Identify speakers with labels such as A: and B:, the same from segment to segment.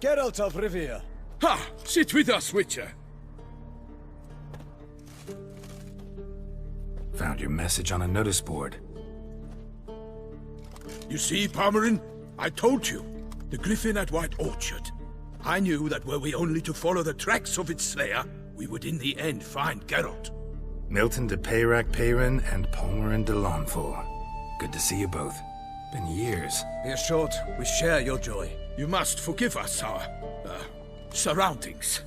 A: Geralt of Rivia.
B: Ha! Sit with us, Witcher.
C: Found your message on a notice board.
B: You see, Palmerin? I told you. The Griffin at White Orchard. I knew that were we only to follow the tracks of its slayer, we would in the end find Geralt.
C: Milton de Peyrac Peyran and Palmerin de Launfal. Good to see you both. Been years.
A: Be assured, we share your joy.
B: You must forgive us our, surroundings.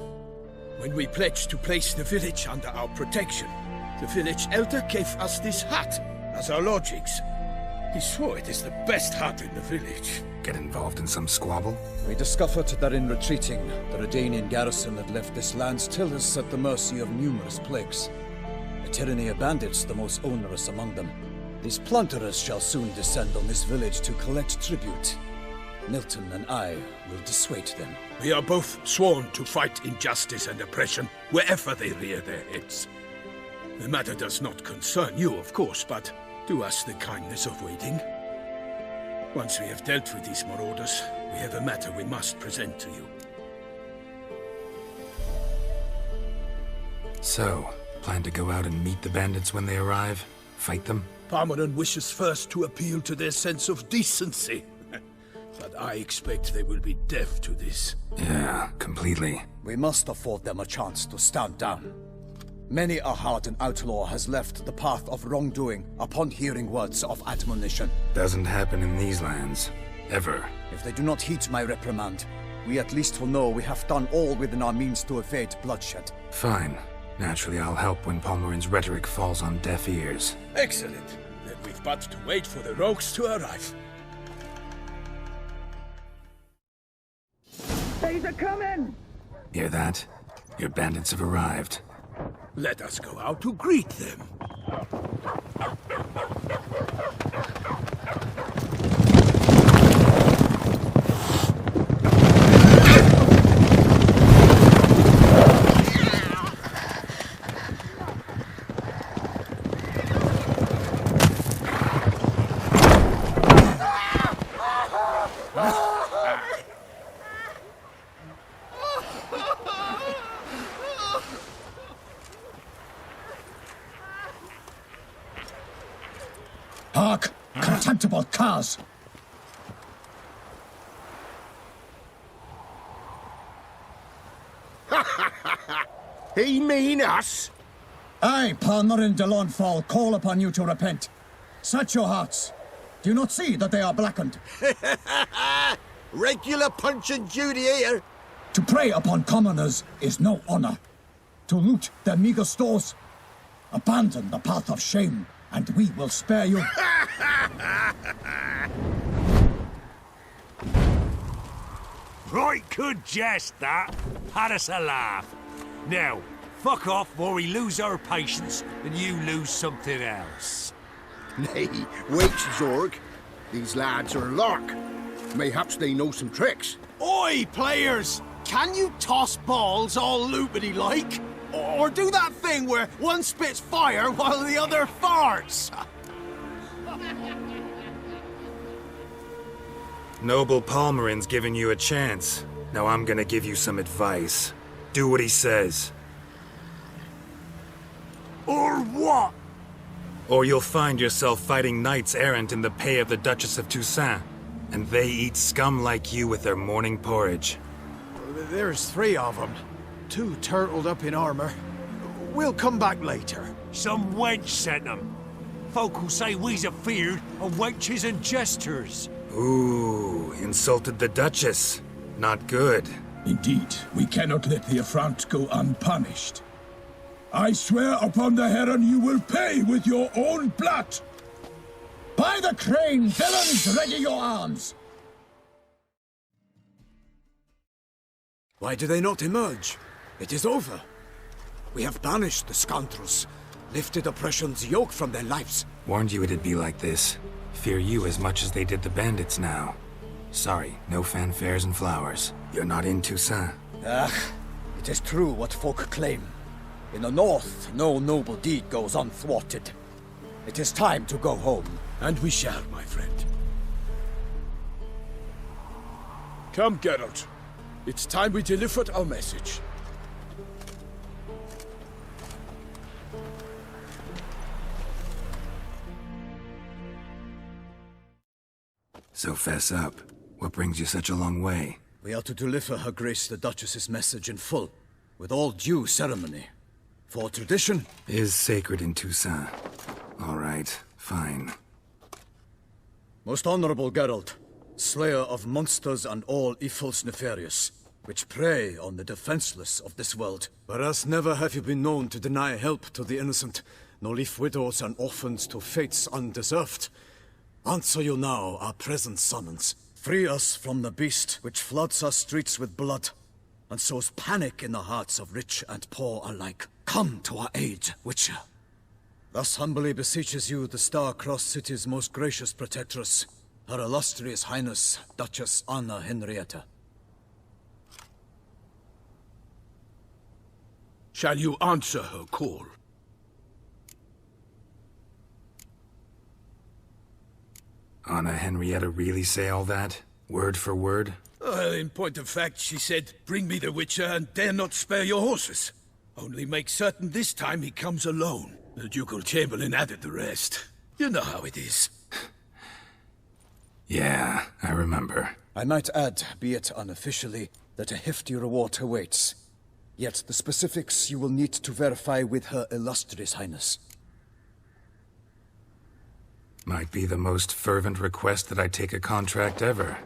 B: When we pledged to place the village under our protection, the village elder gave us this hut as our lodgings. He swore it is the best hut in the village.
C: Get involved in some squabble?
A: We discovered that in retreating, the Redanian garrison had left this land still is at the mercy of numerous plagues. A tyranny of bandits, the most onerous among them. These plunderers shall soon descend on this village to collect tribute. Milton and I will dissuade them.
B: We are both sworn to fight injustice and oppression wherever they rear their heads. The matter does not concern you, of course, but do us the kindness of waiting. Once we have dealt with these marauders, we have a matter we must present to you.
C: So, plan to go out and meet the bandits when they arrive? Fight them?
B: Palmerin wishes first to appeal to their sense of decency. But I expect they will be deaf to this.
C: Yeah, completely.
A: We must afford them a chance to stand down. Many a hardened outlaw has left the path of wrongdoing upon hearing words of admonition.
C: Doesn't happen in these lands. Ever.
A: If they do not heed my reprimand, we at least will know we have done all within our means to evade bloodshed.
C: Fine. Naturally, I'll help when Palmerin's rhetoric falls on deaf ears.
B: Excellent. Then we've but to wait for the rogues to arrive.
D: They's a coming!
C: Hear that? Your bandits have arrived.
B: Let us go out to greet them.
D: Hark! Contemptible curs!
E: He mean us?
D: I, Palmerin de Launfal, call upon you to repent. Set your hearts. Do you not see that they are blackened?
E: Regular Punch and Judy here.
D: To prey upon commoners is no honor. To loot their meager stores, abandon the path of shame, and we will spare you.
F: Right good jest, that. Had us a laugh. Now, fuck off before we lose our patience and you lose something else.
E: Nay, wait, Zorg. These lads are lark. Mayhaps they know some tricks.
G: Oi, players! Can you toss balls all loopity-like? Or do that thing where one spits fire while the other farts?
C: Noble Palmerin's giving you a chance. Now I'm gonna give you some advice. Do what he says.
F: Or what?
C: Or you'll find yourself fighting knights errant in the pay of the Duchess of Toussaint. And they eat scum like you with their morning porridge.
G: There's 3 of them. 2 turtled up in armor. We'll come back later.
F: Some wench sent them. Folk will say we's afeard of wenches and jesters.
C: Ooh, insulted the Duchess. Not good.
D: Indeed, we cannot let the affront go unpunished. I swear upon the Heron you will pay with your own blood! By the crane, villains, ready your arms!
A: Why do they not emerge? It is over. We have banished the scoundrels, lifted oppression's yoke from their lives.
C: Warned you it'd be like this. Fear you as much as they did the bandits now. Sorry, no fanfares and flowers. You're not in Toussaint.
A: Ah, it is true what folk claim. In the north, no noble deed goes unthwarted. It is time to go home.
B: And we shall, my friend. Come, Geralt. It's time we delivered our message.
C: So fess up. What brings you such a long way?
A: We are to deliver Her Grace the Duchess's message in full, with all due ceremony. For tradition
C: Is sacred in Toussaint. All right, fine.
A: Most honorable Geralt, slayer of monsters and all evils nefarious, which prey on the defenseless of this world. Whereas never have you been known to deny help to the innocent, nor leave widows and orphans to fates undeserved. Answer you now our present summons. Free us from the beast which floods our streets with blood, and sows panic in the hearts of rich and poor alike. Come to our aid, Witcher. Thus humbly beseeches you the Star-Crossed City's most gracious protectress, Her Illustrious Highness, Duchess Anna Henrietta.
B: Shall you answer her call?
C: Anna Henrietta really say all that? Word for word?
B: Well, in point of fact, she said, bring me the Witcher and dare not spare your horses. Only make certain this time he comes alone. The Ducal Chamberlain added the rest. You know how it is.
C: Yeah, I remember.
A: I might add, be it unofficially, that a hefty reward awaits. Yet the specifics you will need to verify with Her Illustrious Highness.
C: Might be the most fervent request that I take a contract ever.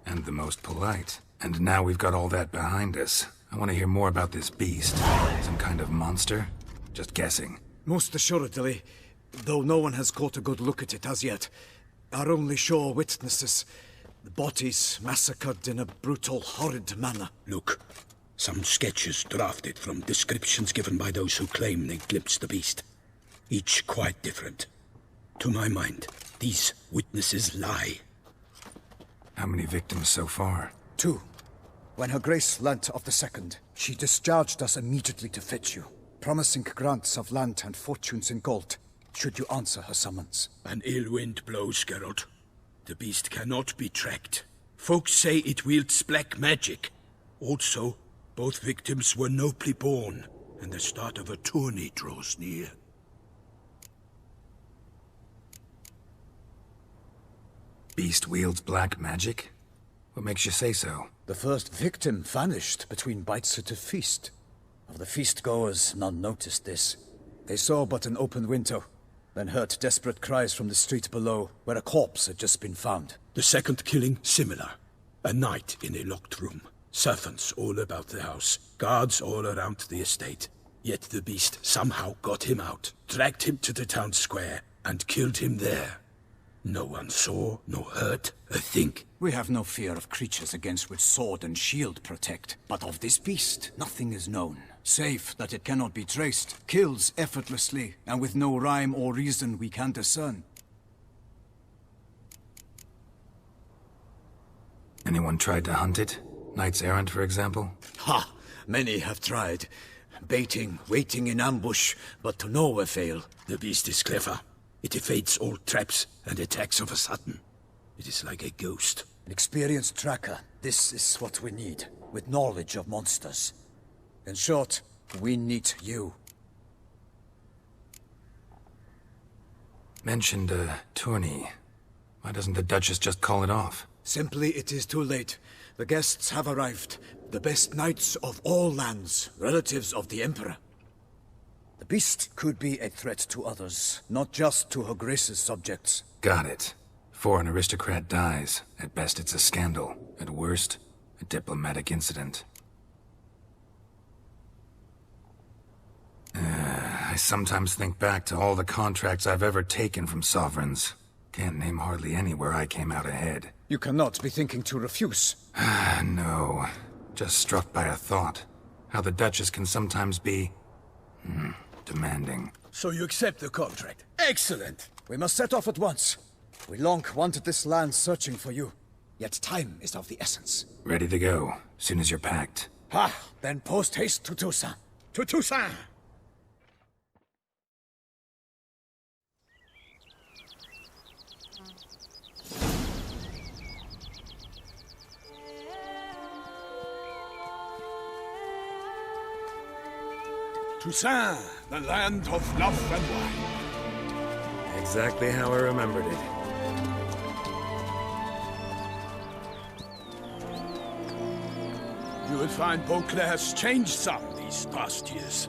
C: And the most polite. And now we've got all that behind us. I want to hear more about this beast. Some kind of monster? Just guessing.
A: Most assuredly, though no one has caught a good look at it as yet. Our only sure witnesses, the bodies massacred in a brutal, horrid manner.
B: Look, some sketches drafted from descriptions given by those who claim they glimpsed the beast. Each quite different. To my mind, these witnesses lie.
C: How many victims so far?
A: 2. When Her Grace learnt of the second, she discharged us immediately to fetch you, promising grants of land and fortunes in gold, should you answer her summons.
B: An ill wind blows, Geralt. The beast cannot be tracked. Folks say it wields black magic. Also, both victims were nobly born, and the start of a tourney draws near.
C: Beast wields black magic? What makes you say so?
A: The first victim vanished between bites at a feast. Of the feast-goers, none noticed this. They saw but an open window, then heard desperate cries from the street below, where a corpse had just been found.
B: The second killing, similar. A night in a locked room. Servants all about the house. Guards all around the estate. Yet the beast somehow got him out, dragged him to the town square, and killed him there. No one saw, nor heard a thing.
A: We have no fear of creatures against which sword and shield protect. But of this beast, nothing is known. Save that it cannot be traced, kills effortlessly, and with no rhyme or reason we can discern.
C: Anyone tried to hunt it? Knights errant, for example?
A: Ha! Many have tried. Baiting, waiting in ambush, but to no avail.
B: The beast is clever. It evades all traps and attacks of a sudden. It is like a ghost.
A: An experienced tracker. This is what we need, with knowledge of monsters. In short, we need you.
C: Mentioned a tourney. Why doesn't the Duchess just call it off?
A: Simply, it is too late. The guests have arrived. The best knights of all lands, relatives of the Emperor. The beast could be a threat to others, not just to Her Grace's subjects.
C: Got it. Before an aristocrat dies, at best it's a scandal. At worst, a diplomatic incident. I sometimes think back to all the contracts I've ever taken from sovereigns. Can't name hardly any where I came out ahead.
A: You cannot be thinking to refuse.
C: No. Just struck by a thought. How the Duchess can sometimes be... demanding.
B: So you accept the contract. Excellent!
A: We must set off at once. We long wanted this land searching for you. Yet time is of the essence.
C: Ready to go, soon as you're packed.
A: Ha! Then post-haste to Toussaint.
B: To Toussaint! Toussaint, the land of love and wine.
C: Exactly how I remembered it.
B: You will find Beauclair has changed some these past years.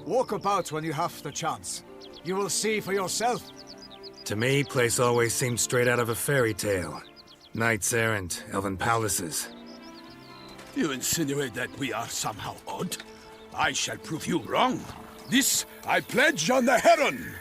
A: Walk about when you have the chance. You will see for yourself.
C: To me, place always seemed straight out of a fairy tale. Knights errant, elven palaces.
B: You insinuate that we are somehow odd? I shall prove you wrong. This I pledge on the Heron!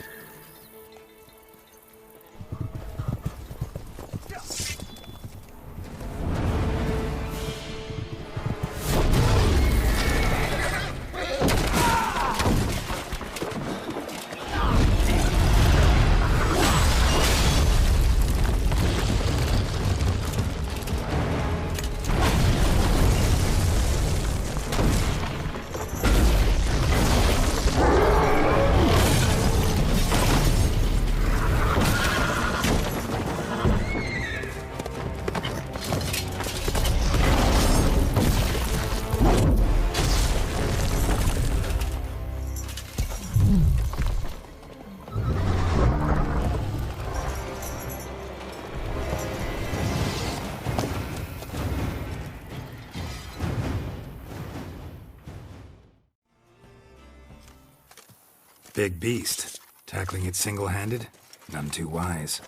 C: Big beast. Tackling it single-handed? None too wise.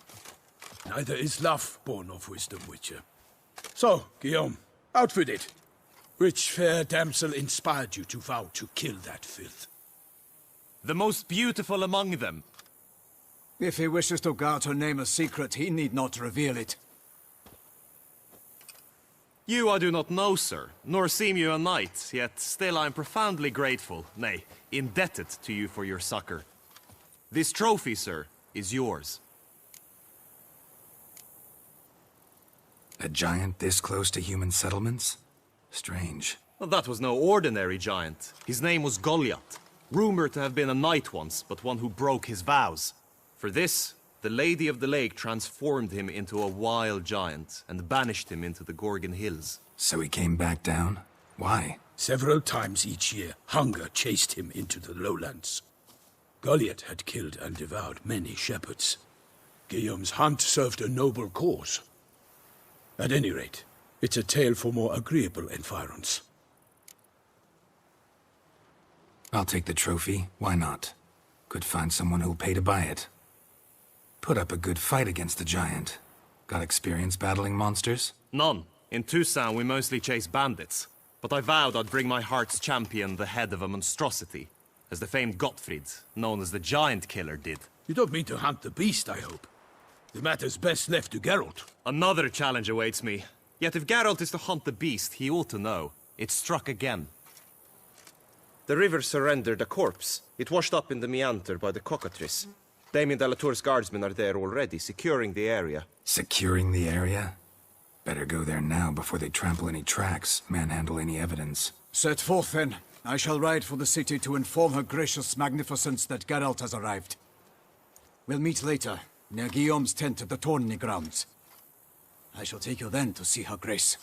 B: Neither is love born of wisdom, Witcher. So, Guillaume, out with it. Which fair damsel inspired you to vow to kill that filth?
G: The most beautiful among them.
A: If he wishes to guard her name a secret, he need not reveal it.
G: You I do not know, sir, nor seem you a knight, yet still I am profoundly grateful, nay, indebted to you for your succor. This trophy, sir, is yours.
C: A giant this close to human settlements? Strange.
G: Well, that was no ordinary giant. His name was Goliath, rumored to have been a knight once, but one who broke his vows. For this, the Lady of the Lake transformed him into a wild giant and banished him into the Gorgon Hills.
C: So he came back down? Why?
B: Several times each year, hunger chased him into the lowlands. Goliath had killed and devoured many shepherds. Guillaume's hunt served a noble cause. At any rate, it's a tale for more agreeable environs.
C: I'll take the trophy. Why not? Could find someone who'll pay to buy it. Put up a good fight against the giant. Got experience battling monsters?
G: None. In Toussaint we mostly chase bandits. But I vowed I'd bring my heart's champion the head of a monstrosity, as the famed Gottfried, known as the Giant Killer, did.
B: You don't mean to hunt the beast, I hope. The matter's best left to Geralt.
G: Another challenge awaits me. Yet if Geralt is to hunt the beast, he ought to know. It struck again.
H: The river surrendered a corpse. It washed up in the meander by the cockatrice. Damien de la Tour's guardsmen are there already, securing the area.
C: Securing the area? Better go there now before they trample any tracks, manhandle any evidence.
A: Set forth, then. I shall ride for the city to inform her gracious magnificence that Geralt has arrived. We'll meet later, near Guillaume's tent at the Tourney grounds. I shall take you then to see her grace.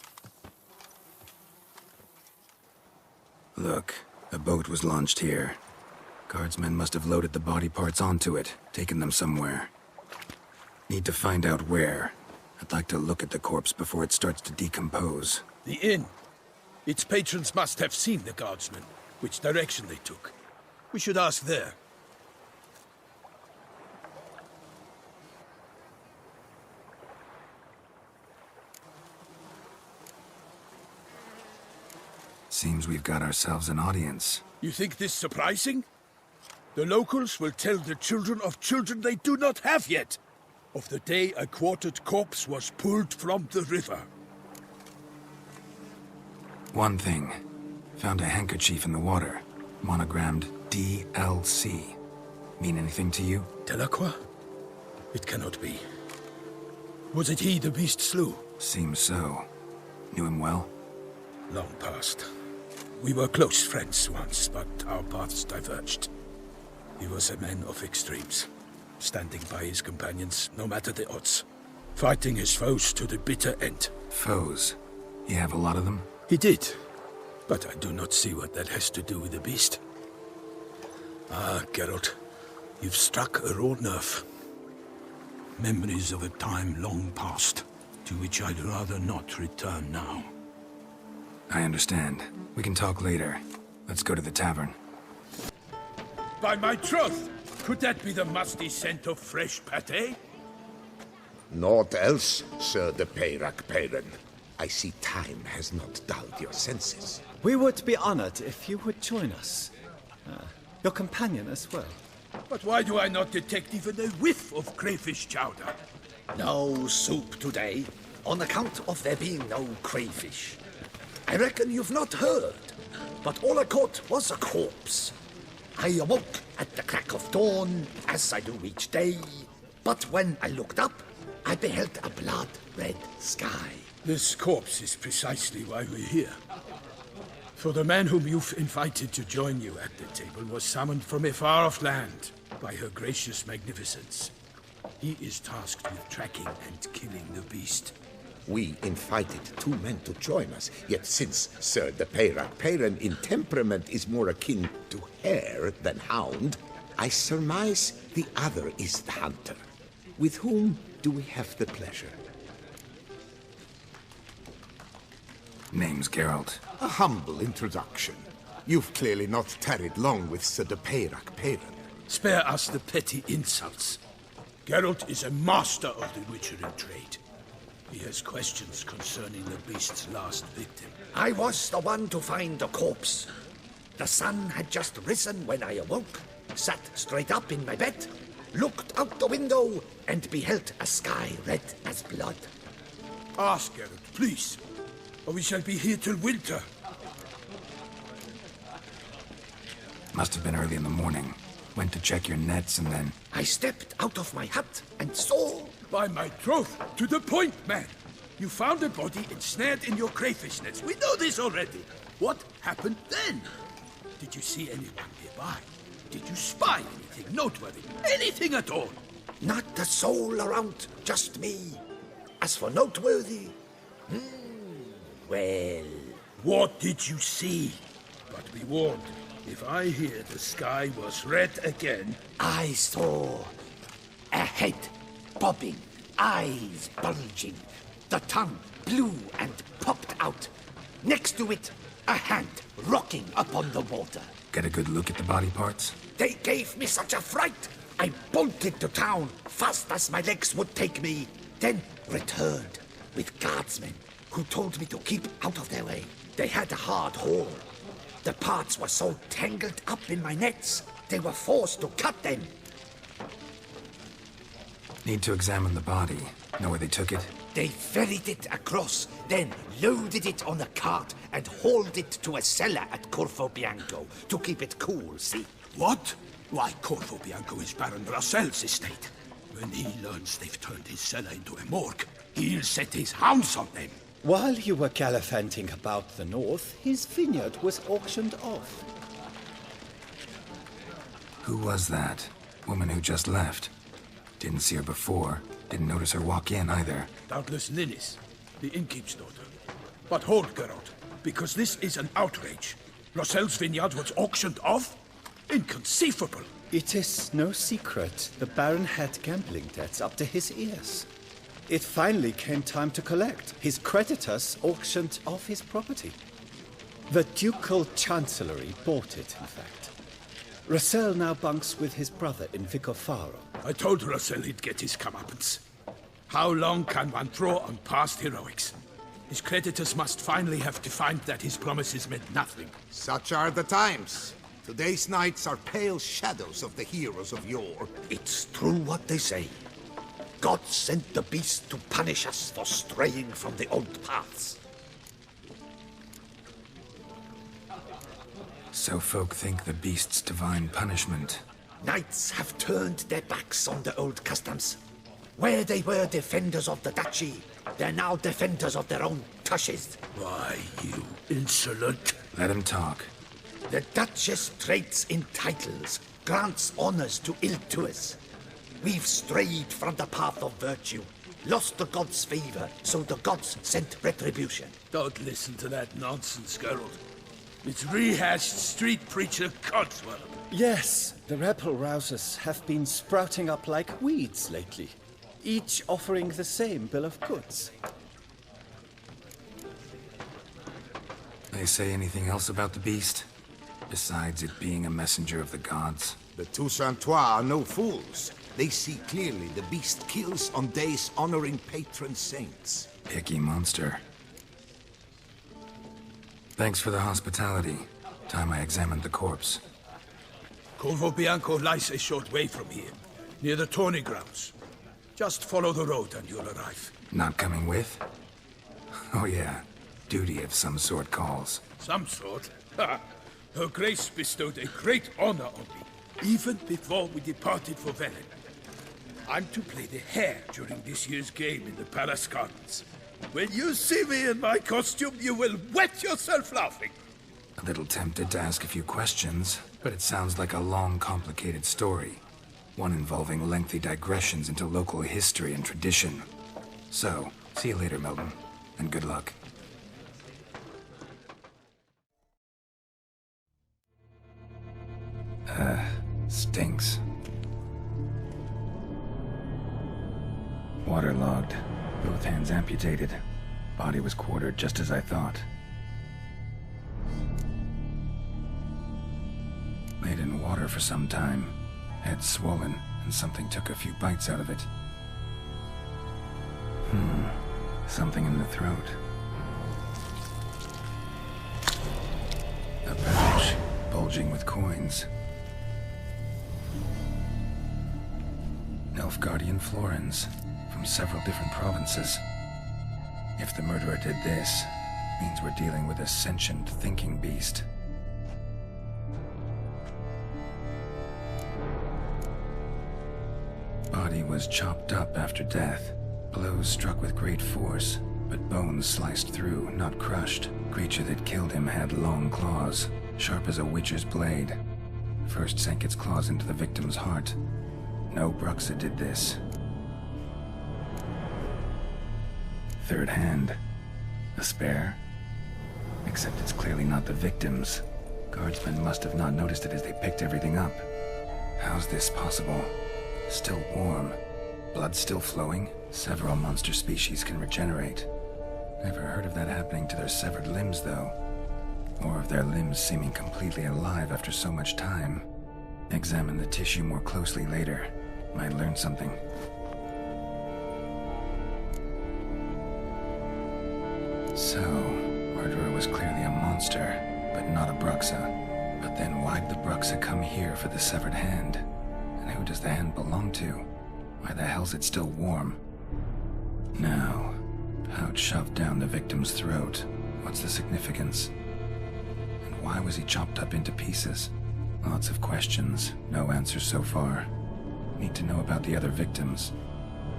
C: Look, a boat was launched here. Guardsmen must have loaded the body parts onto it, taken them somewhere. Need to find out where. I'd like to look at the corpse before it starts to decompose.
B: The inn. Its patrons must have seen the guardsmen, which direction they took. We should ask there.
C: Seems we've got ourselves an audience.
B: You think this surprising? The locals will tell the children of children they do not have yet, of the day a quartered corpse was pulled from the river.
C: One thing. Found a handkerchief in the water. Monogrammed DLC. Mean anything to you?
B: Delacroix? It cannot be. Was it he the beast slew?
C: Seems so. Knew him well?
B: Long past. We were close friends once, but our paths diverged. He was a man of extremes, standing by his companions, no matter the odds. Fighting his foes to the bitter end.
C: Foes? You have a lot of them?
B: He did, but I do not see what that has to do with the beast. Ah, Geralt, you've struck a raw nerve. Memories of a time long past, to which I'd rather not return now.
C: I understand. We can talk later. Let's go to the tavern.
B: By my troth, could that be the musty scent of fresh pâté?
I: Naught else, Sir de Peyrac Peyran. I see time has not dulled your senses.
J: We would be honored if you would join us. Your companion as well.
B: But why do I not detect even a whiff of crayfish chowder?
K: No soup today, on account of there being no crayfish. I reckon you've not heard, but all I caught was a corpse. I awoke at the crack of dawn, as I do each day, but when I looked up, I beheld a blood-red sky.
B: This corpse is precisely why we're here. For the man whom you've invited to join you at the table was summoned from a far-off land by her gracious magnificence. He is tasked with tracking and killing the beast.
I: We invited 2 men to join us, yet since Sir de Peyrac Peyran in temperament is more akin to hare than hound, I surmise the other is the hunter. With whom do we have the pleasure?
C: Name's Geralt.
I: A humble introduction. You've clearly not tarried long with Sir de Peyrac Peyran.
B: Spare us the petty insults. Geralt is a master of the witchery trade. He has questions concerning the beast's last victim.
K: I was the one to find the corpse. The sun had just risen when I awoke, sat straight up in my bed, looked out the window, and beheld a sky red as blood.
B: Ask Geralt, please, or we shall be here till winter.
C: Must have been early in the morning. Went to check your nets and then...
K: I stepped out of my hut and saw...
B: By my troth, to the point, man. You found a body ensnared in your crayfish nets. We know this already. What happened then? Did you see anyone nearby? Did you spy anything noteworthy? Anything at all?
K: Not a soul around, just me. As for noteworthy... well...
B: What did you see? But be warned, if I hear the sky was red again...
K: I saw a head bobbing, eyes bulging, the tongue blue and popped out. Next to it, a hand rocking upon the water.
C: Get a good look at the body parts?
K: They gave me such a fright. I bolted to town fast as my legs would take me, then returned with guardsmen who told me to keep out of their way. They had a hard haul. The parts were so tangled up in my nets, they were forced to cut them.
C: Need to examine the body. Know where they took it?
K: They ferried it across, then loaded it on a cart and hauled it to a cellar at Corvo Bianco to keep it cool, see?
B: What? Why, Corvo Bianco is Baron Rossel's estate. When he learns they've turned his cellar into a morgue, he'll set his hounds on them.
J: While you were gallivanting about the north, his vineyard was auctioned off.
C: Who was that? Woman who just left. Didn't see her before. Didn't notice her walk in either.
B: Doubtless Ninnis, the innkeep's daughter. But hold, Geralt, because this is an outrage. Rossel's vineyard was auctioned off? Inconceivable!
J: It is no secret the Baron had gambling debts up to his ears. It finally came time to collect. His creditors auctioned off his property. The Ducal Chancellery bought it, in fact. Rossel now bunks with his brother in Vicofaro.
B: I told Rossel he'd get his comeuppance. How long can one throw on past heroics? His creditors must finally have defined that his promises meant nothing.
I: Such are the times. Today's knights are pale shadows of the heroes of yore.
K: It's true what they say. God sent the beast to punish us for straying from the old paths.
C: So folk think the beast's divine punishment.
K: Knights have turned their backs on the old customs. Where they were defenders of the duchy, they're now defenders of their own tushes.
B: Why, you insolent...
C: Let him talk.
K: The Duchess trades in titles, grants honors to ill-doers. We've strayed from the path of virtue, lost the gods' favor, so the gods sent retribution.
B: Don't listen to that nonsense, Geralt. It's rehashed street preacher Codswell.
J: Yes, the rebel rousers have been sprouting up like weeds lately, each offering the same bill of goods.
C: They say anything else about the beast? Besides it being a messenger of the gods?
I: The Toussaintois are no fools. They see clearly the beast kills on days honoring patron saints.
C: Picky monster. Thanks for the hospitality. Time I examined the corpse.
B: Corvo Bianco lies a short way from here, near the tourney grounds. Just follow the road and you'll arrive.
C: Not coming with? Oh yeah, duty of some sort calls.
B: Some sort? Ha! Her Grace bestowed a great honor on me, even before we departed for Velen. I'm to play the hare during this year's game in the Palace Gardens. When you see me in my costume, you will wet yourself laughing.
C: A little tempted to ask a few questions, but it sounds like a long, complicated story. One involving lengthy digressions into local history and tradition. So, see you later, Milton, and good luck. Stinks. Waterlogged. Both hands amputated. Body was quartered just as I thought. Laid in water for some time. Head swollen, and something took a few bites out of it. Something in the throat. A pouch, bulging with coins. Nilfgaardian florins, from several different provinces. If the murderer did this, means we're dealing with a sentient thinking beast. Body was chopped up after death. Blows struck with great force, but bones sliced through, not crushed. Creature that killed him had long claws, sharp as a witcher's blade. First sank its claws into the victim's heart. No Bruxa did this. Third hand. A spare? Except it's clearly not the victim's. Guardsmen must have not noticed it as they picked everything up. How's this possible? Still warm. Blood still flowing? Several monster species can regenerate. Never heard of that happening to their severed limbs, though. Or of their limbs seeming completely alive after so much time. Examine the tissue more closely later. Might learn something. So, murderer was clearly a monster, but not a Bruxa. But then why'd the Bruxa come here for the severed hand? And who does the hand belong to? Why the hell's it still warm? Now, pouch shoved down the victim's throat. What's the significance? And why was he chopped up into pieces? Lots of questions, no answers so far. Need to know about the other victims.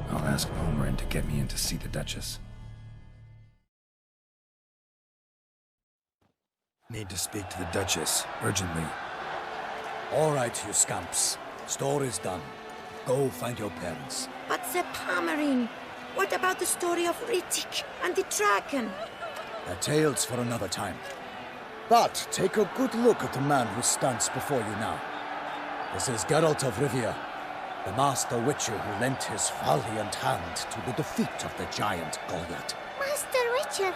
C: I'll ask Palmerin to get me in to see the Duchess. Need to speak to the Duchess, urgently.
A: All right, you scamps. Store is done. Go find your parents.
L: But Sir Palmerin, what about the story of Riddick and the dragon?
A: They're tales for another time. But take a good look at the man who stands before you now. This is Geralt of Rivia, the master witcher who lent his valiant hand to the defeat of the giant Goliath.
M: Master Witcher,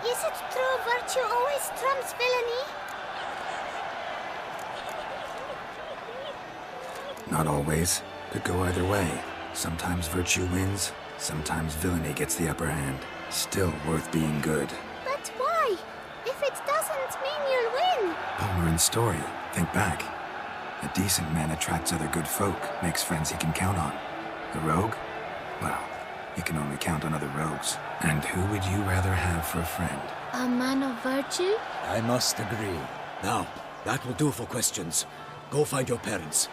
M: is it true virtue always trumps villainy?
C: Not always. Could go either way. Sometimes virtue wins, sometimes villainy gets the upper hand. Still worth being good.
M: But why? If it doesn't mean you'll win.
C: Palmerin's story. Think back. A decent man attracts other good folk, makes friends he can count on. A rogue? Well, he can only count on other rogues. And who would you rather have for a friend?
M: A man of virtue?
A: I must agree. Now, that will do for questions. Go find your parents.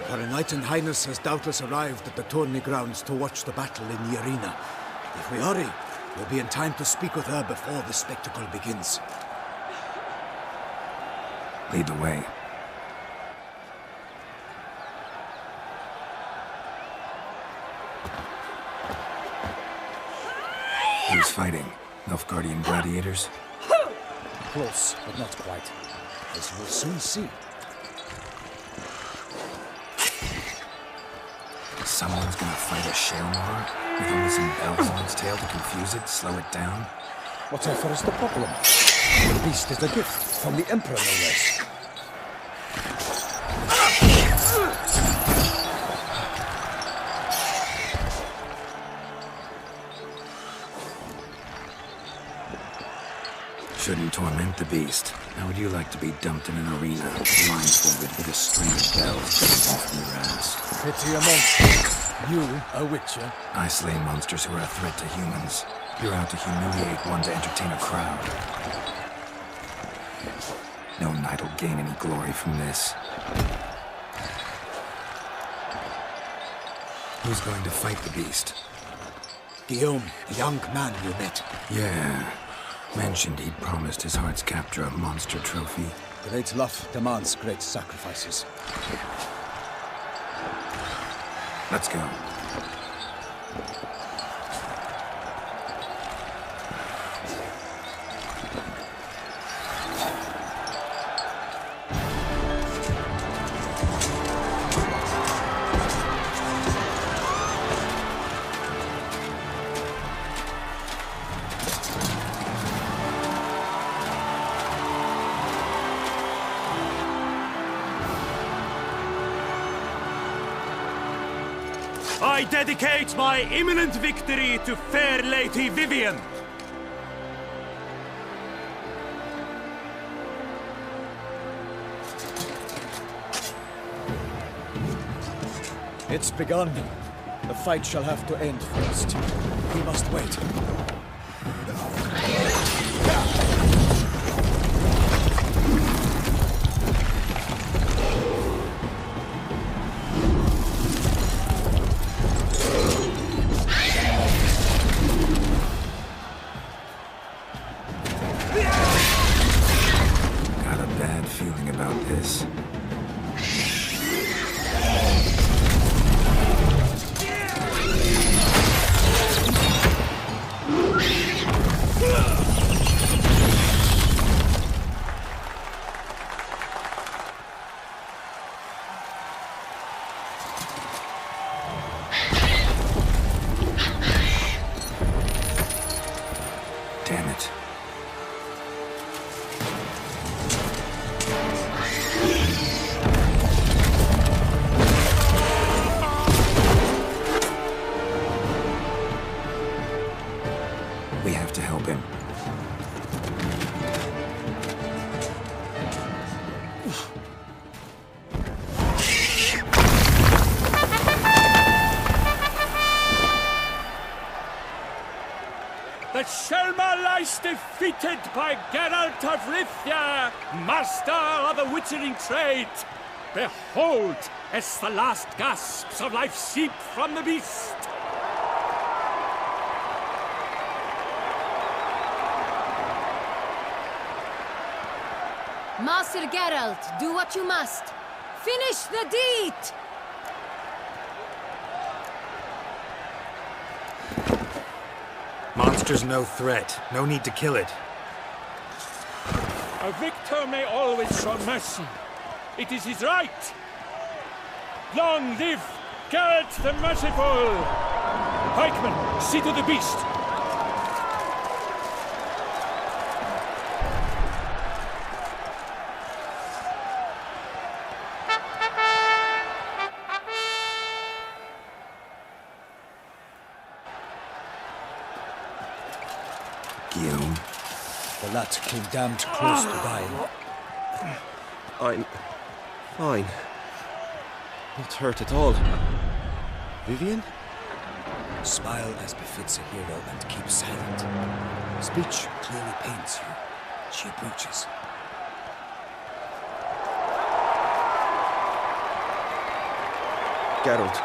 A: Her Enlightened Highness has doubtless arrived at the tourney grounds to watch the battle in the arena. If we hurry, we'll be in time to speak with her before the spectacle begins.
C: Lead the way. Who's fighting? Nilfgaardian gladiators?
A: Close, but not quite. As we'll soon see.
C: Someone's gonna fight a Shaelmaar with only some bells on its tail to confuse it, slow it down?
A: Whatever is the problem? The beast is a gift from the Emperor, no less.
C: Shouldn't torment the beast. How would you like to be dumped in an arena, blindfolded with a string of bells coming off from your ass?
A: Pity a monster. You, a witcher?
C: I slay monsters who are a threat to humans. You're out to humiliate one to entertain a crowd. No knight will gain any glory from this. Who's going to fight the beast?
A: Guillaume, the young man you met.
C: Yeah. Mentioned he'd promised his heart's capture a monster trophy.
A: Great love demands great sacrifices.
C: Let's go.
F: I dedicate my imminent victory to fair Lady Vivienne.
A: It's begun. The fight shall have to end first. We must wait.
C: Got a bad feeling about this. Damn it. We have to help him.
F: The Shaelmaar lies defeated by Geralt of Rivia, master of the witchering trade. Behold, as the last gasps of life seep from the beast.
N: Master Geralt, do what you must. Finish the deed!
C: Monster's no threat. No need to kill it.
F: A victor may always show mercy. It is his right. Long live Geralt the Merciful! Pikeman, see to the beast.
C: Guillaume.
A: The lad came damned close to dying.
H: I'm fine. Not hurt at all. Vivienne?
A: Smile as befits a hero and keep silent. Speech clearly pains you. She approaches.
H: Geralt.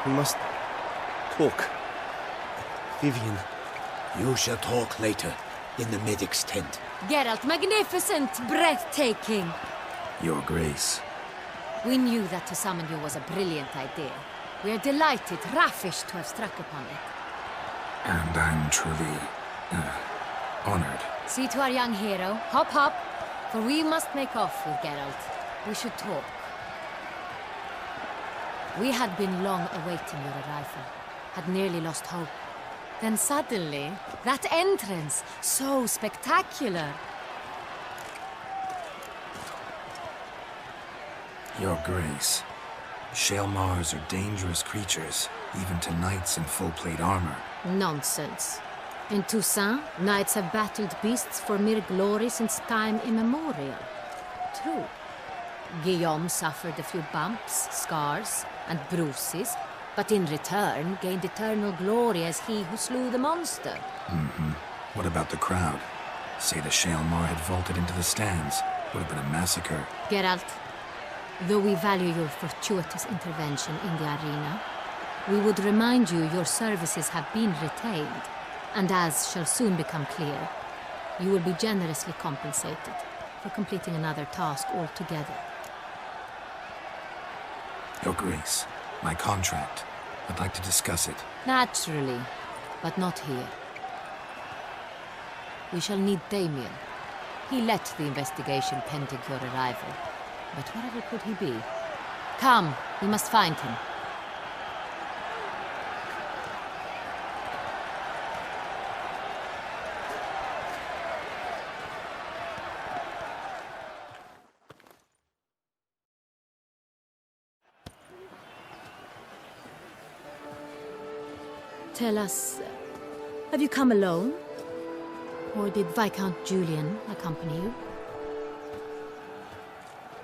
H: We must talk. Vivienne.
A: You shall talk later, in the medic's tent.
N: Geralt, magnificent, breathtaking.
C: Your Grace.
N: We knew that to summon you was a brilliant idea. We are delighted, ravished to have struck upon it.
C: And I'm truly Honored.
N: See to our young hero. Hop, hop. For we must make off with Geralt. We should talk. We had been long awaiting your arrival. Had nearly lost hope. Then suddenly, that entrance, so spectacular.
C: Your Grace. Shaelmars are dangerous creatures, even to knights in full plate armor.
N: Nonsense. In Toussaint, knights have battled beasts for mere glory since time immemorial. True. Guillaume suffered a few bumps, scars, and bruises, but in return gained eternal glory as he who slew the monster.
C: What about the crowd? Say the Shaelmar had vaulted into the stands. Would have been a massacre.
N: Geralt, though we value your fortuitous intervention in the arena, we would remind you your services have been retained, and as shall soon become clear, you will be generously compensated for completing another task altogether.
C: Your Grace, my contract. I'd like to discuss it.
N: Naturally, but not here. We shall need Damien. He led the investigation pending your arrival. But wherever could he be? Come, we must find him. Tell us, have you come alone? Or did Viscount Julian accompany you?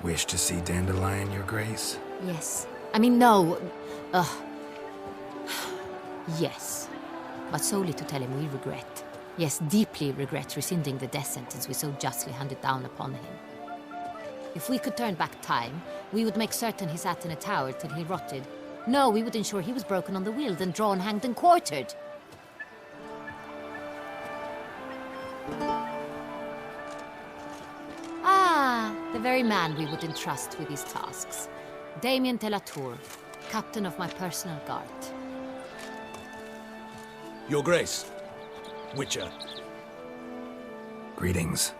C: Wish to see Dandelion, Your Grace?
N: Yes. I mean, no. Yes. But solely to tell him we regret. Yes, deeply regret rescinding the death sentence we so justly handed down upon him. If we could turn back time, we would make certain he sat in a tower till he rotted. No, we would ensure he was broken on the wheel, then drawn, hanged, and quartered. Ah, the very man we would entrust with these tasks. Damien de la Tour, captain of my personal guard.
A: Your Grace, Witcher.
C: Greetings.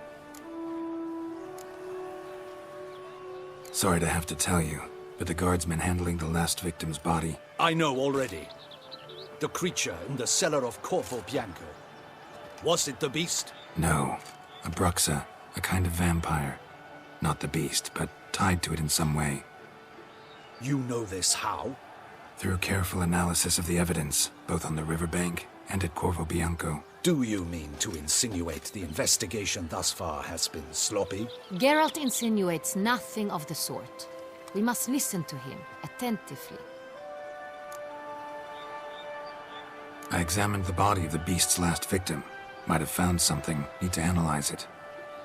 C: Sorry to have to tell you, but the guardsman handling the last victim's body...
K: I know already. The creature in the cellar of Corvo Bianco. Was it the beast?
C: No. A Bruxa, a kind of vampire. Not the beast, but tied to it in some way.
K: You know this how?
C: Through careful analysis of the evidence, both on the riverbank and at Corvo Bianco.
K: Do you mean to insinuate the investigation thus far has been sloppy?
N: Geralt insinuates nothing of the sort. We must listen to him attentively.
C: I examined the body of the beast's last victim. Might have found something. Need to analyze it.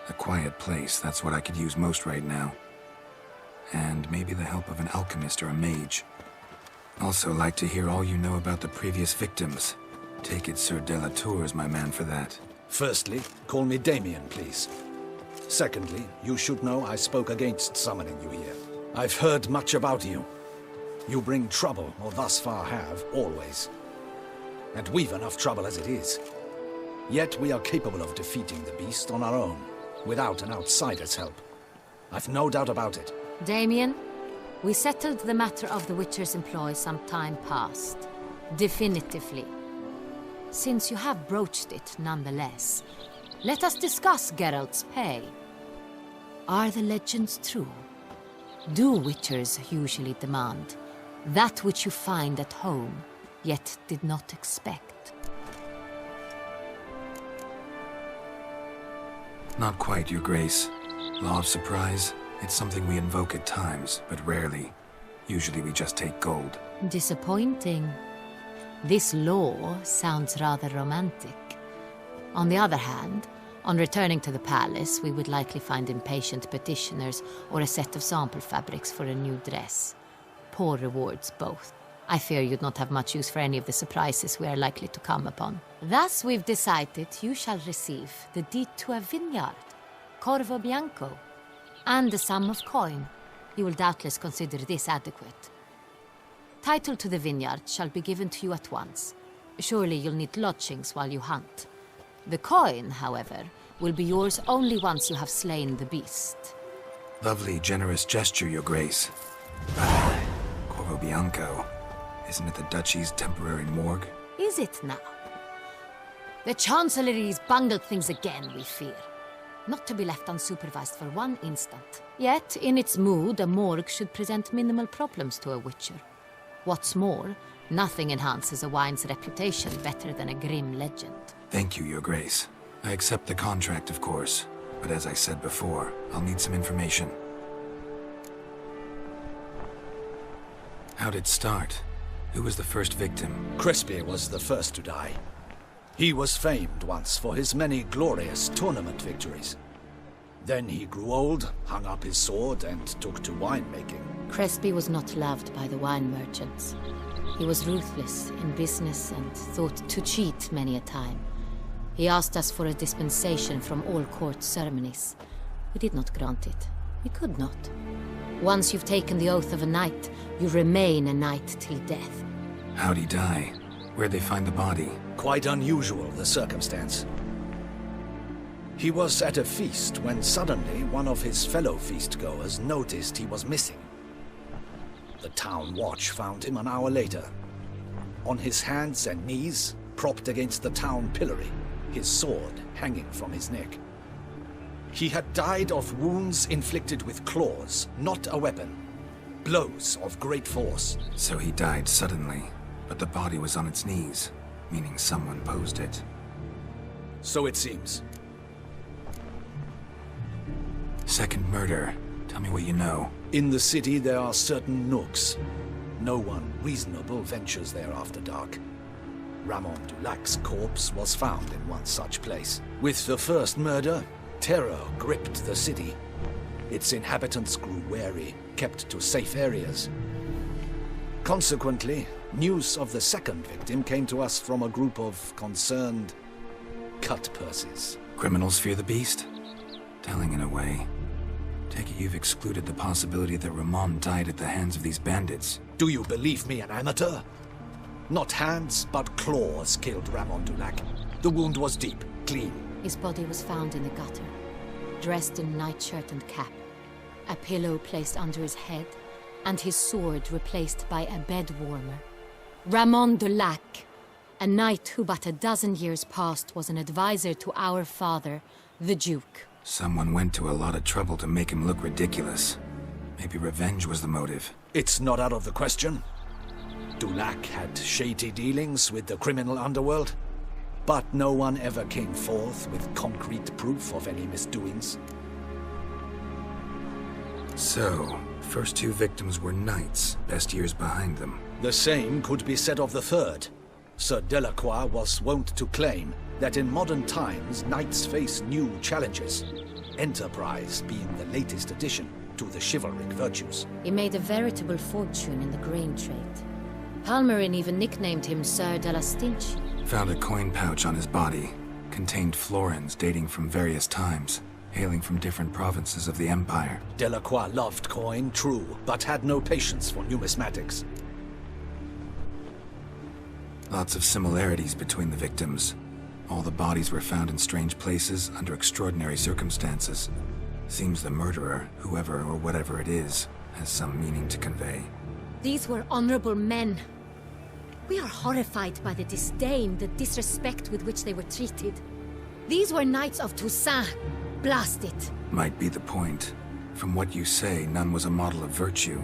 C: A quiet place, that's what I could use most right now. And maybe the help of an alchemist or a mage. Also like to hear all you know about the previous victims. Take it Sir de la Tour is my man for that.
K: Firstly, call me Damien, please. Secondly, you should know I spoke against summoning you here. I've heard much about you. You bring trouble, or thus far have, always. And we've enough trouble as it is. Yet we are capable of defeating the beast on our own, without an outsider's help. I've no doubt about it.
N: Damien, we settled the matter of the Witcher's employ some time past. Definitively. Since you have broached it nonetheless, let us discuss Geralt's pay. Are the legends true? Do Witchers usually demand that which you find at home, yet did not expect?
C: Not quite, Your Grace. Law of surprise, it's something we invoke at times, but rarely. Usually we just take gold.
N: Disappointing. This law sounds rather romantic. On the other hand, on returning to the palace, we would likely find impatient petitioners or a set of sample fabrics for a new dress. Poor rewards both. I fear you'd not have much use for any of the surprises we are likely to come upon. Thus we've decided you shall receive the deed to a vineyard, Corvo Bianco, and a sum of coin. You will doubtless consider this adequate. Title to the vineyard shall be given to you at once. Surely you'll need lodgings while you hunt. The coin, however, will be yours only once you have slain the beast.
C: Lovely, generous gesture, Your Grace. Corvo Bianco. Isn't it the Duchy's temporary morgue?
N: Is it now? The Chancellery's bungled things again, we fear. Not to be left unsupervised for one instant. Yet, in its mood, a morgue should present minimal problems to a witcher. What's more, nothing enhances a wine's reputation better than a grim legend.
C: Thank you, Your Grace. I accept the contract, of course. But as I said before, I'll need some information. How'd it start? Who was the first victim?
K: Crespi was the first to die. He was famed once for his many glorious tournament victories. Then he grew old, hung up his sword, and took to winemaking.
N: Crespi was not loved by the wine merchants. He was ruthless in business and thought to cheat many a time. He asked us for a dispensation from all court ceremonies. We did not grant it. We could not. Once you've taken the oath of a knight, you remain a knight till death.
C: How'd he die? Where'd they find the body?
K: Quite unusual, the circumstance. He was at a feast when suddenly one of his fellow feastgoers noticed he was missing. The town watch found him an hour later. On his hands and knees, propped against the town pillory, his sword hanging from his neck. He had died of wounds inflicted with claws, not a weapon. Blows of great force.
C: So he died suddenly, but the body was on its knees, meaning someone posed it.
K: So it seems.
C: Second murder. Tell me what you know.
K: In the city there are certain nooks. No one reasonable ventures there after dark. Ramon Dulac's corpse was found in one such place. With the first murder, terror gripped the city. Its inhabitants grew wary, kept to safe areas. Consequently, news of the second victim came to us from a group of concerned cut-purses.
C: Criminals fear the beast? Telling in a way. Take it you've excluded the possibility that Ramon died at the hands of these bandits.
K: Do you believe me an amateur? Not hands, but claws killed Ramon Dulac. The wound was deep, clean.
N: His body was found in the gutter, dressed in nightshirt and cap, a pillow placed under his head, and his sword replaced by a bed warmer. Ramon Dulac, a knight who but a dozen years past was an advisor to our father, the Duke.
C: Someone went to a lot of trouble to make him look ridiculous. Maybe revenge was the motive.
K: It's not out of the question. Dulac had shady dealings with the criminal underworld, but no one ever came forth with concrete proof of any misdoings.
C: So, first two victims were knights, best years behind them.
K: The same could be said of the third. Sir Delacroix was wont to claim that in modern times knights face new challenges, enterprise being the latest addition to the chivalric virtues.
N: He made a veritable fortune in the grain trade. Palmerin even nicknamed him Sir de la Stinch.
C: Found a coin pouch on his body. Contained florins dating from various times, hailing from different provinces of the Empire.
K: Delacroix loved coin, true, but had no patience for numismatics.
C: Lots of similarities between the victims. All the bodies were found in strange places under extraordinary circumstances. Seems the murderer, whoever or whatever it is, has some meaning to convey.
N: These were honorable men. We are horrified by the disdain, the disrespect with which they were treated. These were knights of Toussaint. Blast it.
C: Might be the point. From what you say, none was a model of virtue.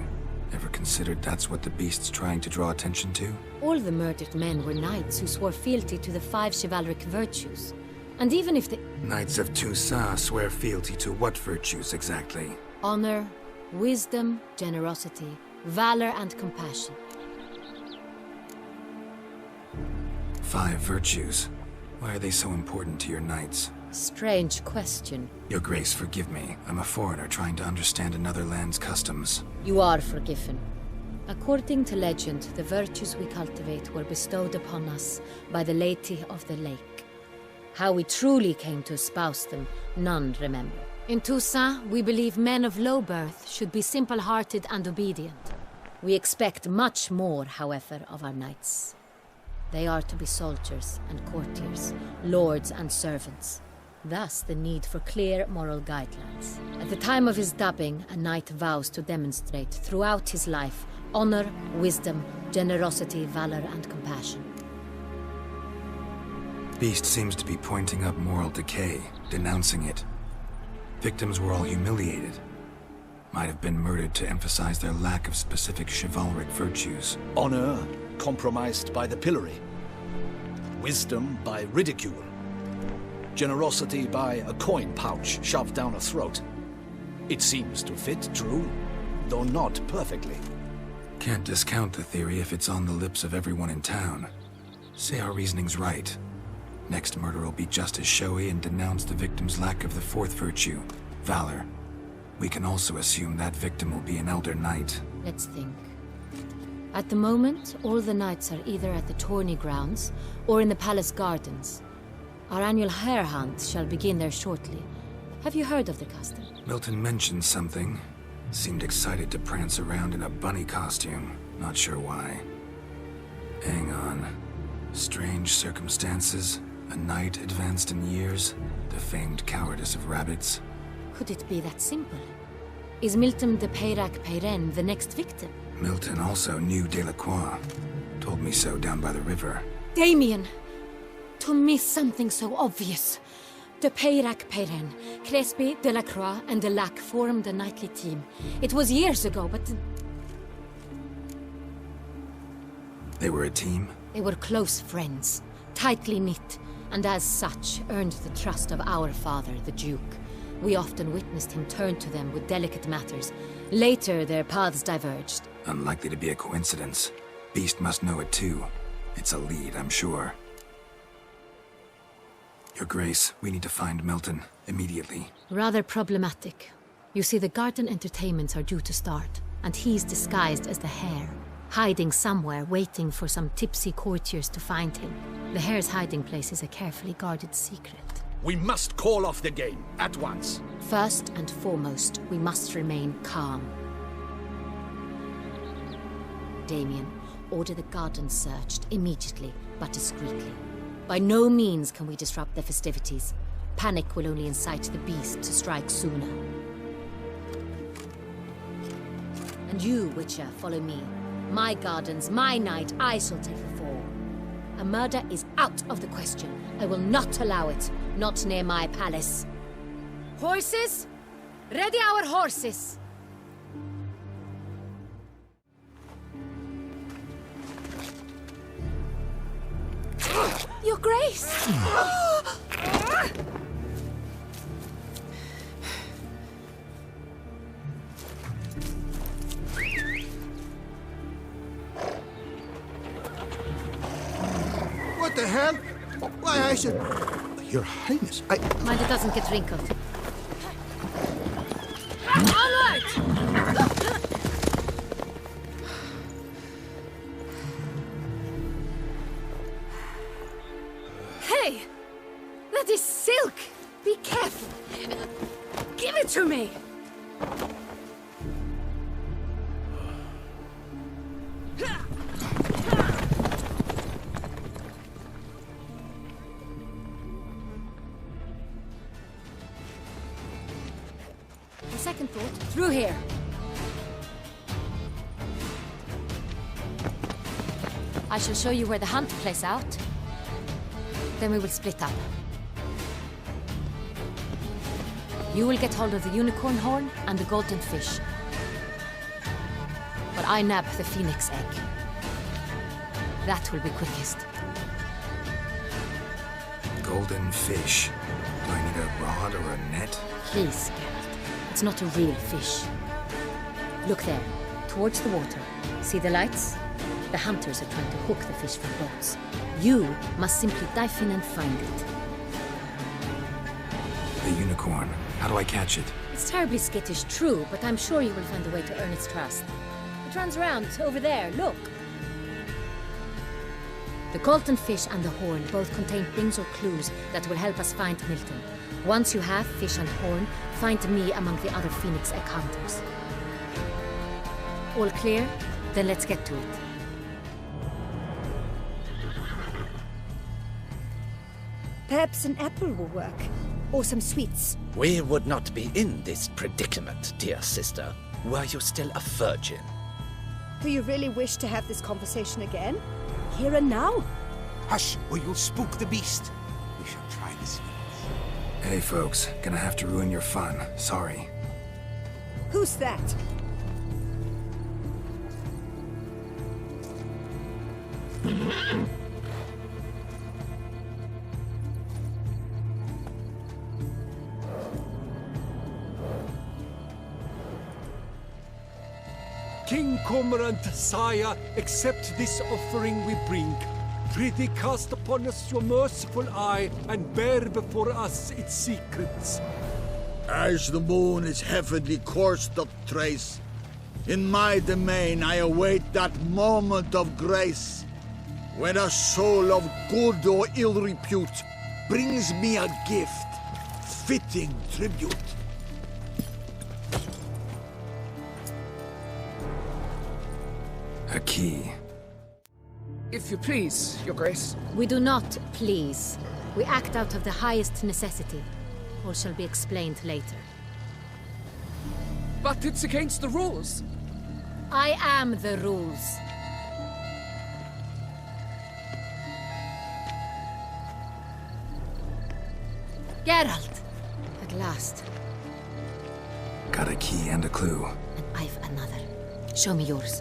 C: Ever considered that's what the beast's trying to draw attention to?
N: All the murdered men were knights who swore fealty to the 5 chivalric virtues. And even if the...
C: Knights of Toussaint swear fealty to what virtues exactly?
N: Honor, wisdom, generosity, valor, and compassion.
C: 5 virtues. Why are they so important to your knights?
N: Strange question.
C: Your Grace, forgive me. I'm a foreigner trying to understand another land's customs.
N: You are forgiven. According to legend, the virtues we cultivate were bestowed upon us by the Lady of the Lake. How we truly came to espouse them, none remember. In Toussaint, we believe men of low birth should be simple-hearted and obedient. We expect much more, however, of our knights. They are to be soldiers and courtiers, lords and servants. Thus the need for clear moral guidelines. At the time of his dubbing, a knight vows to demonstrate throughout his life honor, wisdom, generosity, valor, and compassion.
C: Beast seems to be pointing up moral decay, denouncing it. Victims were all humiliated. Might have been murdered to emphasize their lack of specific chivalric virtues.
K: Honor compromised by the pillory. Wisdom by ridicule. Generosity by a coin pouch shoved down a throat. It seems to fit, true, though not perfectly.
C: Can't discount the theory if it's on the lips of everyone in town. Say our reasoning's right. Next murder will be just as showy and denounce the victim's lack of the fourth virtue, valor. We can also assume that victim will be an elder knight.
N: Let's think. At the moment, all the knights are either at the tourney grounds or in the palace gardens. Our annual hare hunt shall begin there shortly. Have you heard of the custom?
C: Milton mentioned something. Seemed excited to prance around in a bunny costume. Not sure why. Hang on. Strange circumstances. A knight advanced in years. The famed cowardice of rabbits.
N: Could it be that simple? Is Milton de Peyrac Peyren the next victim?
C: Milton also knew Delacroix. Told me so down by the river.
N: Damien! To miss something so obvious. De Peyrac Peyren, Crespi, Delacroix, and Delac formed a knightly team. It was years ago, but...
C: They were a team?
N: They were close friends, tightly knit, and as such earned the trust of our father, the Duke. We often witnessed him turn to them with delicate matters. Later, their paths diverged.
C: Unlikely to be a coincidence. Beast must know it too. It's a lead, I'm sure. Your Grace, we need to find Milton, immediately.
N: Rather problematic. You see, the garden entertainments are due to start, and he's disguised as the hare, hiding somewhere, waiting for some tipsy courtiers to find him. The hare's hiding place is a carefully guarded secret.
K: We must call off the game, at once.
N: First and foremost, we must remain calm. Damien, order the garden searched immediately, but discreetly. By no means can we disrupt the festivities. Panic will only incite the beast to strike sooner. And you, Witcher, follow me. My gardens, my night, I shall take the fall. A murder is out of the question. I will not allow it. Not near my palace. Horses? Ready our horses! Your Grace!
E: What the hell? Why, I should... Your Highness,
N: Mind it doesn't get wrinkled. Onward! Hey! That is silk! Be careful! Give it to me! A second thought. Through here. I shall show you where the hunt plays out. Then we will split up. You will get hold of the unicorn horn and the golden fish. But I nab the phoenix egg. That will be quickest.
C: Golden fish. Do I need a rod or a net?
N: Please, Geralt. It's not a real fish. Look there, towards the water. See the lights? The hunters are trying to hook the fish from boats. You must simply dive in and find it.
C: The unicorn. How do I catch it?
N: It's terribly skittish, true, but I'm sure you will find a way to earn its trust. It runs around over there, look. The golden fish and the horn both contain things or clues that will help us find Milton. Once you have fish and horn, find me among the other phoenix egg hunters. All clear? Then let's get to it.
L: Perhaps an apple will work. Or some sweets.
K: We would not be in this predicament, dear sister, were you still a virgin.
L: Do you really wish to have this conversation again? Here and now?
I: Hush, or you'll spook the beast. We shall try this.
C: Hey folks, gonna have to ruin your fun. Sorry.
L: Who's that?
F: King Cormorant, sire, accept this offering we bring. Prithee cast upon us your merciful eye, and bear before us its secrets.
E: As the moon is heavenly coursed up trace, in my domain I await that moment of grace, when a soul of good or ill repute brings me a gift, fitting tribute.
C: A key.
O: If you please, Your Grace.
N: We do not please. We act out of the highest necessity. All shall be explained later.
O: But it's against the rules.
N: I am the rules. Geralt! At last.
C: Got a key and a clue.
N: And I've another. Show me yours.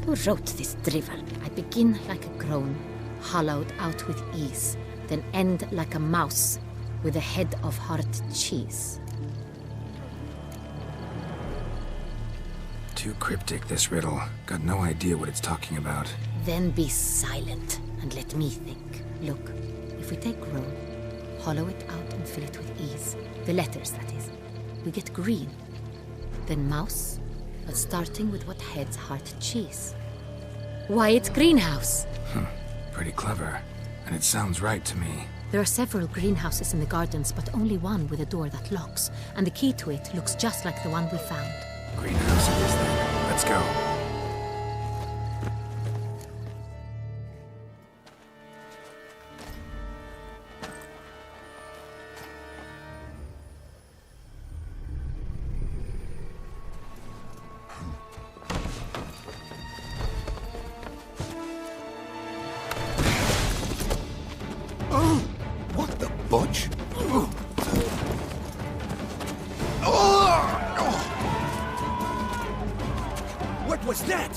N: Who wrote this drivel? I begin like a groan, hollowed out with ease, then end like a mouse, with a head of hard cheese.
C: Too cryptic, this riddle. Got no idea what it's talking about.
N: Then be silent, and let me think. Look, if we take roll, hollow it out and fill it with ease. The letters, that is. We get green. Then mouse, but starting with what head's hard cheese. Why, it's greenhouse!
C: Pretty clever. And it sounds right to me.
N: There are several greenhouses in the gardens, but only one with a door that locks, and the key to it looks just like the one we found.
C: Greenhouse it is then. Let's go.
K: What was that?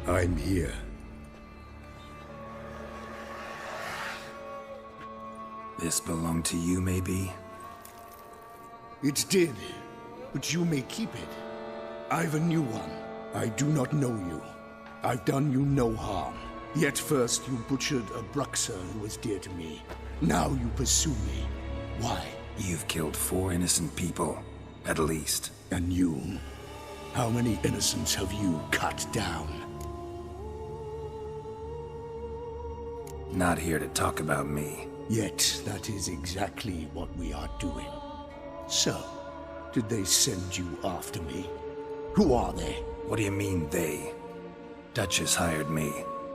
E: I'm here.
C: This belonged to you, maybe?
D: It did, but you may keep it. I've a new one. I do not know you. I've done you no harm. Yet first you butchered a Bruxer who was dear to me. Now you pursue me. Why?
C: You've killed 4 innocent people, at least.
D: And you? How many innocents have you cut down?
C: Not here to talk about me.
D: Yet that is exactly what we are doing. So, did they send you after me? Who are they?
C: What do you mean, they? Duchess hired me.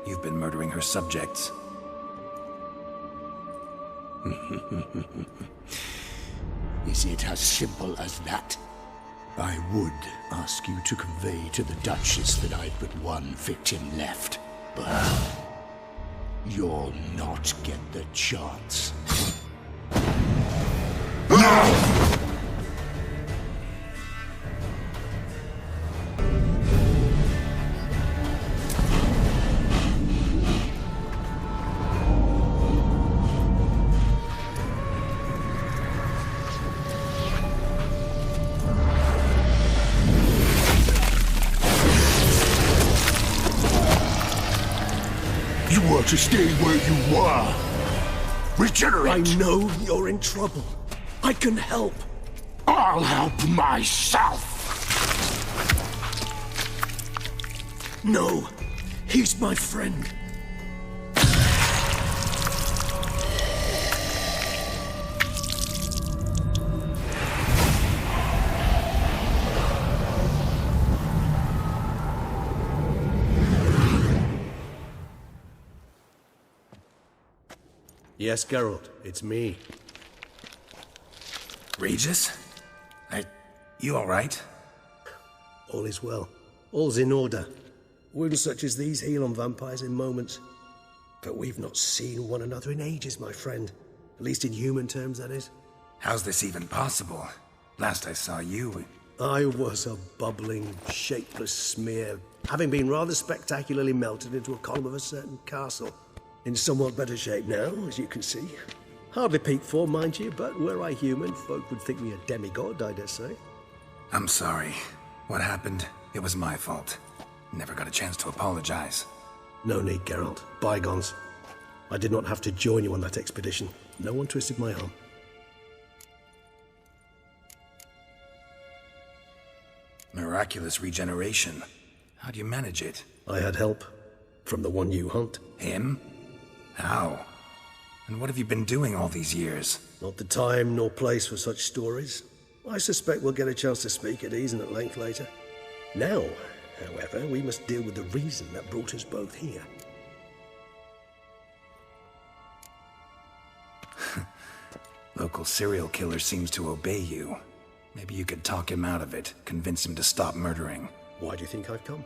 C: You've been murdering her subjects.
D: Is it as simple as that? I would ask you to convey to the Duchess that I've but one victim left, but you'll not get the chance.
K: You were to stay where you were. Regenerate!
P: I know you're in trouble. I can help.
K: I'll help myself!
P: No, he's my friend.
Q: Yes, Geralt, it's me.
C: Regis? You alright?
Q: All is well. All's in order. Wounds such as these heal on vampires in moments. But we've not seen one another in ages, my friend. At least in human terms, that is.
C: How's this even possible? Last I saw you...
Q: I was a bubbling, shapeless smear, having been rather spectacularly melted into a column of a certain castle. In somewhat better shape now, as you can see. Hardly peak form, mind you, but were I human, folk would think me a demigod, I dare say.
C: I'm sorry. What happened, it was my fault. Never got a chance to apologize.
Q: No need, Geralt. Bygones. I did not have to join you on that expedition. No one twisted my arm.
C: Miraculous regeneration. How do you manage it?
Q: I had help. From the one you hunt.
C: Him? How? And what have you been doing all these years?
Q: Not the time nor place for such stories. I suspect we'll get a chance to speak at ease and at length later. Now, however, we must deal with the reason that brought us both here.
C: Local serial killer seems to obey you. Maybe you could talk him out of it, convince him to stop murdering.
Q: Why do you think I've come?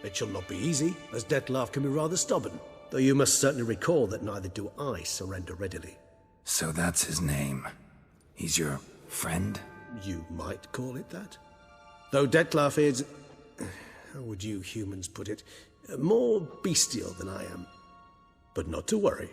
Q: It shall not be easy, as Dettlaff can be rather stubborn. Though you must certainly recall that neither do I surrender readily.
C: So that's his name. He's your friend?
Q: You might call it that. Though Dettlaff is... how would you humans put it? More bestial than I am. But not to worry.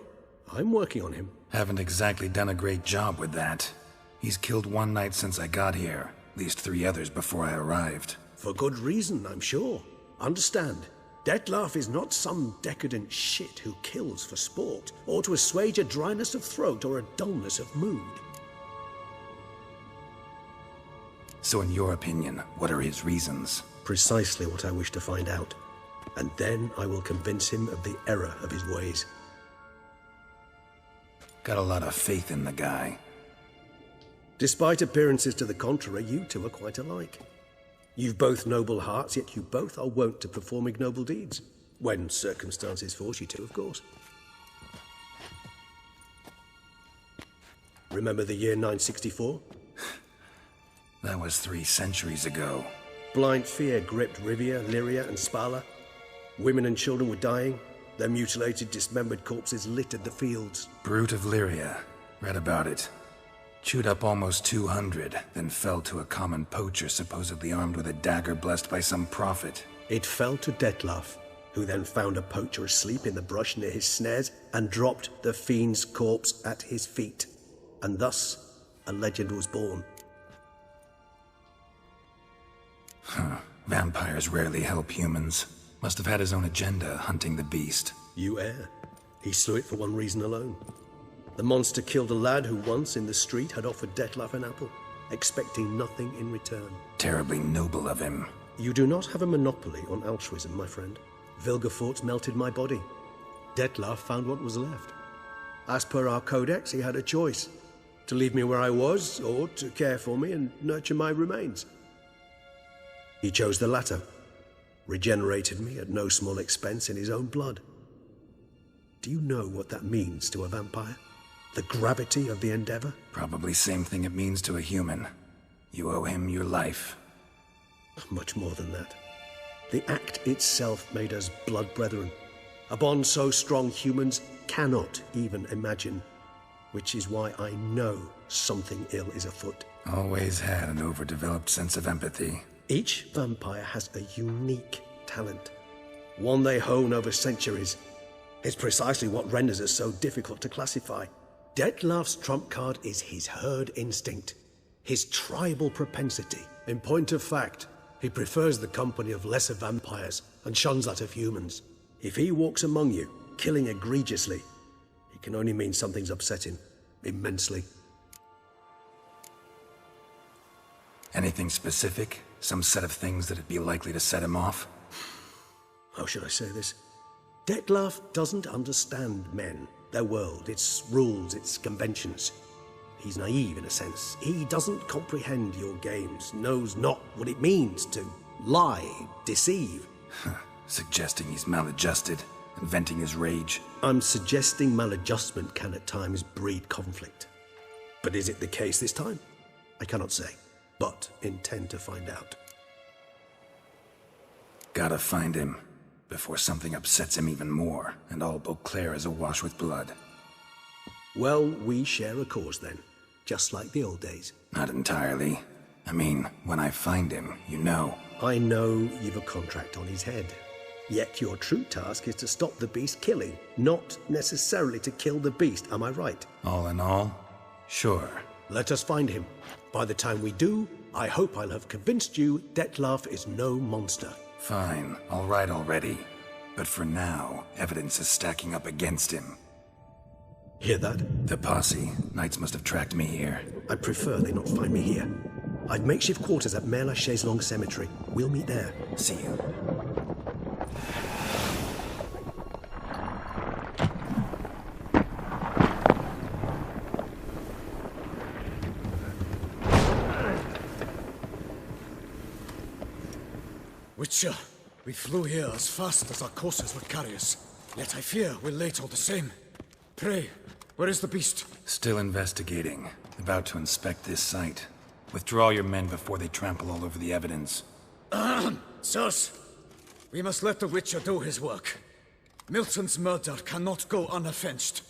Q: I'm working on him.
C: Haven't exactly done a great job with that. He's killed one knight since I got here. At least 3 others before I arrived.
Q: For good reason, I'm sure. Understand, Dettlaff is not some decadent shit who kills for sport, or to assuage a dryness of throat or a dullness of mood.
C: So in your opinion, what are his reasons?
Q: Precisely what I wish to find out. And then I will convince him of the error of his ways.
C: Got a lot of faith in the guy.
Q: Despite appearances to the contrary, you two are quite alike. You've both noble hearts, yet you both are wont to perform ignoble deeds. When circumstances force you to, of course. Remember the year 964?
C: That was 3 centuries ago.
Q: Blind fear gripped Rivia, Lyria, and Spala. Women and children were dying. Their mutilated, dismembered corpses littered the fields.
C: Brute of Lyria. Read about it. Chewed up almost 200, then fell to a common poacher supposedly armed with a dagger blessed by some prophet.
Q: It fell to Dettlaff, who then found a poacher asleep in the brush near his snares and dropped the fiend's corpse at his feet. And thus, a legend was born.
C: Vampires rarely help humans. Must have had his own agenda, hunting the beast.
Q: You err. He slew it for one reason alone. The monster killed a lad who once, in the street, had offered Dettlaff an apple, expecting nothing in return.
C: Terribly noble of him.
Q: You do not have a monopoly on altruism, my friend. Vilgefortz melted my body. Dettlaff found what was left. As per our codex, he had a choice. To leave me where I was, or to care for me and nurture my remains. He chose the latter. Regenerated me at no small expense in his own blood. Do you know what that means to a vampire? The gravity of the endeavor?
C: Probably same thing it means to a human. You owe him your life.
Q: Much more than that. The act itself made us blood brethren. A bond so strong humans cannot even imagine. Which is why I know something ill is afoot.
C: Always had an overdeveloped sense of empathy.
Q: Each vampire has a unique talent. One they hone over centuries. It's precisely what renders us so difficult to classify. Dettlaff's trump card is his herd instinct, his tribal propensity. In point of fact, he prefers the company of lesser vampires and shuns that of humans. If he walks among you, killing egregiously. It can only mean something's upsetting. Immensely.
C: Anything specific? Some set of things that'd be likely to set him off?
Q: How should I say this? Dettlaff doesn't understand men, their world, its rules, its conventions. He's naive in a sense. He doesn't comprehend your games, knows not what it means to lie, deceive.
C: Suggesting he's maladjusted, and venting his rage.
Q: I'm suggesting maladjustment can at times breed conflict. But is it the case this time? I cannot say, but intend to find out.
C: Gotta find him, before something upsets him even more, and all Beauclair is awash with blood.
Q: Well, we share a cause then, just like the old days.
C: Not entirely. I mean, when I find him, you know.
Q: I know you've a contract on his head. Yet your true task is to stop the beast killing, not necessarily to kill the beast, am I right?
C: All in all, sure.
Q: Let us find him. By the time we do, I hope I'll have convinced you Dettlaff is no monster.
C: Fine, all right already. But for now, evidence is stacking up against him.
Q: Hear that?
C: The posse. Knights must have tracked me here.
Q: I prefer they not find me here. I've makeshift quarters at Mère Lachaise Long Cemetery. We'll meet there.
C: See you.
A: Witcher, we flew here as fast as our coursers would carry us. Yet I fear we're late all the same. Pray, where is the beast?
C: Still investigating. About to inspect this site. Withdraw your men before they trample all over the evidence.
A: Sirs, we must let the Witcher do his work. Milton's murder cannot go unavenged.